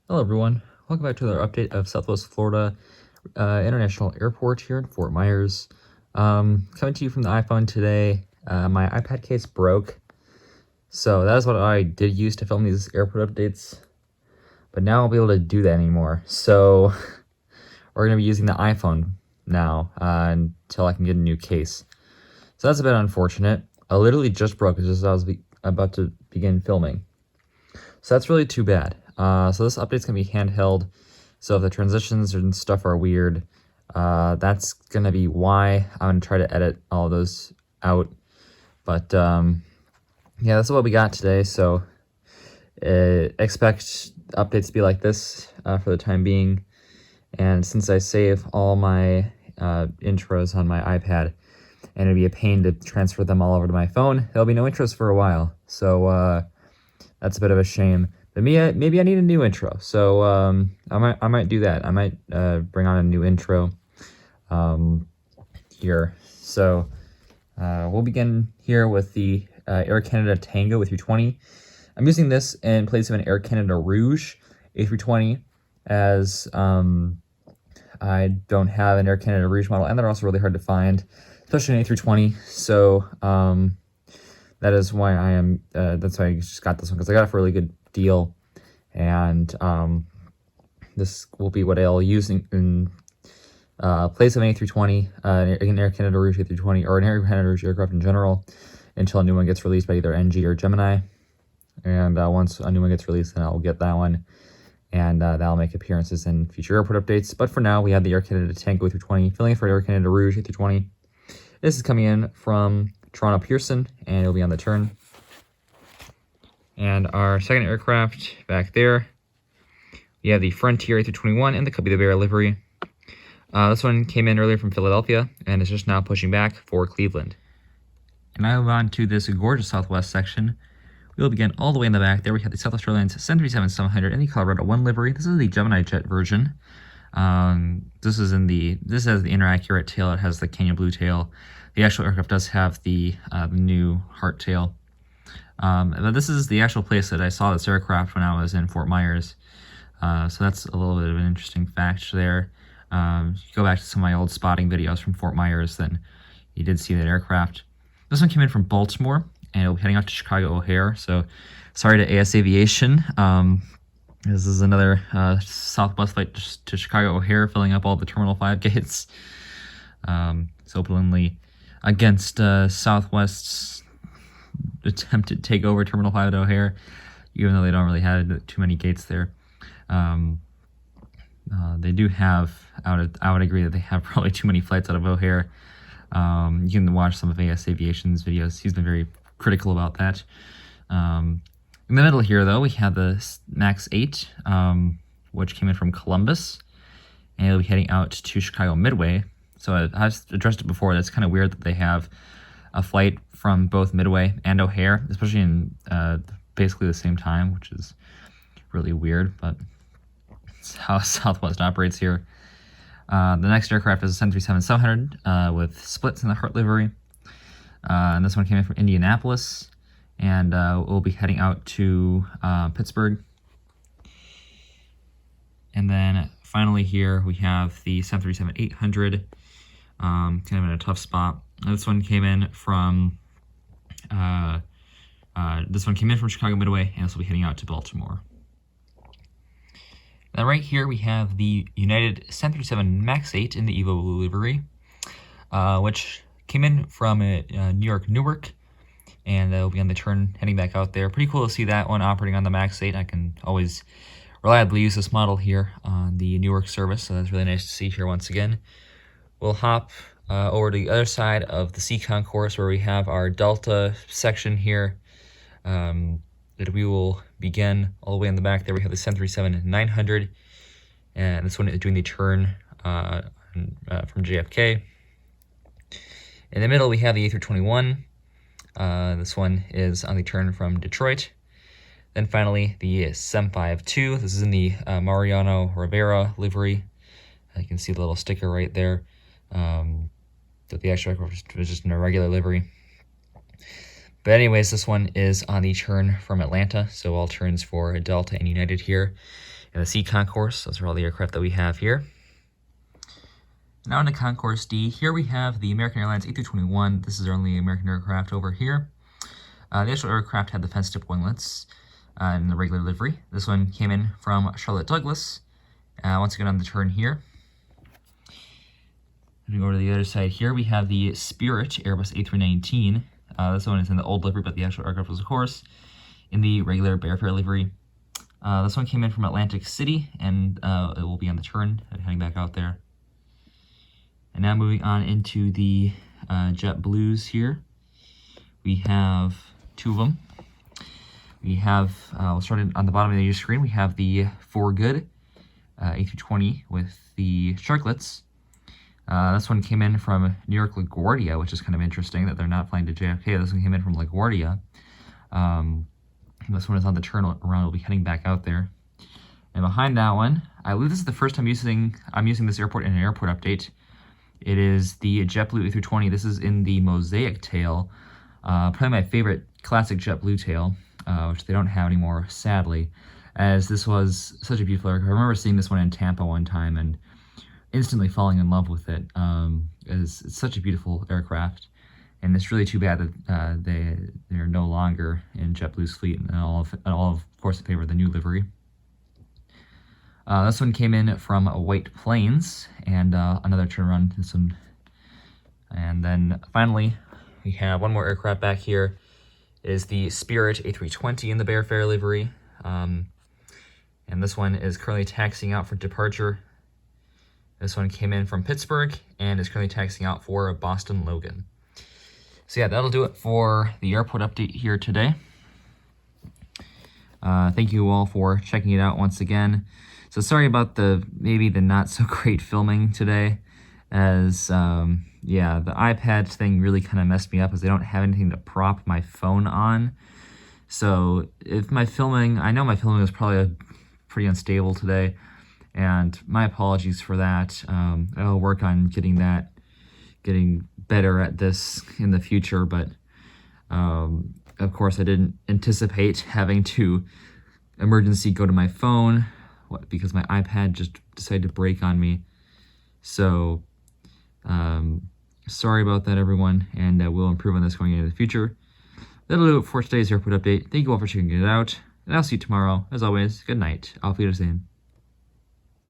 Hello everyone, welcome back to another update of Southwest Florida International Airport here in Fort Myers. Coming to you from the iPhone today. My iPad case broke, so that is what I did use to film these airport updates, but now I'll be able to do that anymore. So we're going to be using the iPhone now until I can get a new case. So that's a bit unfortunate. I literally just broke it just as I was about to begin filming. So that's really too bad. So this update's going to be handheld, so if the transitions and stuff are weird, that's going to be why. I'm going to try to edit all of those out. But yeah, that's what we got today, so expect updates to be like this for the time being. And since I save all my intros on my iPad, and it'd be a pain to transfer them all over to my phone, there'll be no intros for a while. So that's a bit of a shame. But maybe I need a new intro, so I might do that. I might bring on a new intro here. So we'll begin here with the Air Canada Tango A320. I'm using this in place of an Air Canada Rouge A320, as I don't have an Air Canada Rouge model, and they're also really hard to find, especially an A320. So that is why that's why I just got this one, because I got it for a really good deal, and this will be what I'll use in place of an A320, an Air Canada Rouge A320, or an Air Canada Rouge aircraft in general, until a new one gets released by either NG or Gemini. And once a new one gets released, then I'll get that one, and that'll make appearances in future airport updates. But for now, we have the Air Canada Tango A320, filling it for Air Canada Rouge A320. This is coming in from Toronto Pearson, and it'll be on the turn. And our second aircraft back there, we have the Frontier A321 in the Cubby the Bear livery. This one came in earlier from Philadelphia, and is just now pushing back for Cleveland. And now move on to this gorgeous Southwest section. We'll begin all the way in the back. There we have the Southwest Airlines 737-700 in the Colorado 1 livery. This is the Gemini Jet version. This has the inaccurate tail. It has the canyon blue tail. The actual aircraft does have the new heart tail. But this is the actual place that I saw this aircraft when I was in Fort Myers. So that's a little bit of an interesting fact there. If you go back to some of my old spotting videos from Fort Myers, then you did see that aircraft. This one came in from Baltimore, and it'll be heading out to Chicago O'Hare. So sorry to AS Aviation. This is another Southwest flight to Chicago O'Hare, filling up all the Terminal 5 gates. It's openly against Southwest's attempt to take over Terminal 5 at O'Hare, even though they don't really have too many gates there. They do have, I would agree that they have probably too many flights out of O'Hare. You can watch some of AS Aviation's videos. He's been very critical about that. In the middle here, though, we have the MAX 8, which came in from Columbus, and it'll be heading out to Chicago Midway. So I've addressed it before. That's kind of weird that they have a flight from both Midway and O'Hare, especially in basically the same time, which is really weird, but it's how Southwest operates here. The next aircraft is a 737-700 with splits in the heart livery. And this one came in from Indianapolis, and we'll be heading out to Pittsburgh. And then finally here we have the 737-800, kind of in a tough spot. This one came in from Chicago Midway, and this will be heading out to Baltimore. Now right here we have the United 737 MAX 8 in the Evo Blue livery, which came in from New York Newark, and they'll be on the turn heading back out there. Pretty cool to see that one operating on the MAX 8. I can always reliably use this model here on the Newark service, so that's really nice to see here once again. We'll hop over to the other side of the C concourse, where we have our Delta section here. That we will begin all the way in the back. There we have the 737-900, and this one is doing the turn from JFK. In the middle we have the A321. This one is on the turn from Detroit. Then finally the 752. This is in the Mariano Rivera livery. You can see the little sticker right there. That the actual aircraft was just in a regular livery. But anyways, this one is on the turn from Atlanta, so all turns for Delta and United here. and the C concourse. Those are all the aircraft that we have here. Now into Concourse D. Here we have the American Airlines A321. This is our only American aircraft over here. The actual aircraft had the fence tip winglets in the regular livery. This one came in from Charlotte Douglas. Once again on the turn here. If we go to the other side here, we have the Spirit Airbus A319. This one is in the old livery, but the actual aircraft was, of course, in the regular Bearfare livery. This one came in from Atlantic City, and it will be on the turn, heading back out there. And now moving on into the JetBlues here. We have two of them. We have, we'll start on the bottom of your screen, we have the For Good A320 with the Sharklets. This one came in from New York LaGuardia, which is kind of interesting that they're not flying to JFK. This one came in from LaGuardia. This one is on the turn around. We'll be heading back out there. And behind that one, I believe this is the first time I'm using this airport in an airport update. It is the JetBlue A320. This is in the Mosaic tail. Probably my favorite classic JetBlue tail, which they don't have anymore, sadly, as this was such a beautiful aircraft. I remember seeing this one in Tampa one time and instantly falling in love with it. It's such a beautiful aircraft, and it's really too bad that they're no longer in JetBlue's fleet, and all of course in favor of the new livery. This one came in from White Plains, and another turnaround. This one, and then finally we have one more aircraft back here. It is the Spirit A320 in the Bearfare livery, and this one is currently taxiing out for departure. This one came in from Pittsburgh and is currently taxiing out for Boston Logan. So yeah, that'll do it for the airport update here today. Thank you all for checking it out once again. So sorry about maybe the not so great filming today, as yeah, the iPad thing really kind of messed me up as I don't have anything to prop my phone on. So if my filming, I know my filming was probably pretty unstable today, and my apologies for that. I'll work on getting better at this in the future, but of course I didn't anticipate having to emergency go to my phone because my iPad just decided to break on me. So sorry about that, everyone, and we'll improve on this going into the future. That'll do it for today's airport update. Thank you all for checking it out, and I'll see you tomorrow. As always, good night. Auf Wiedersehen.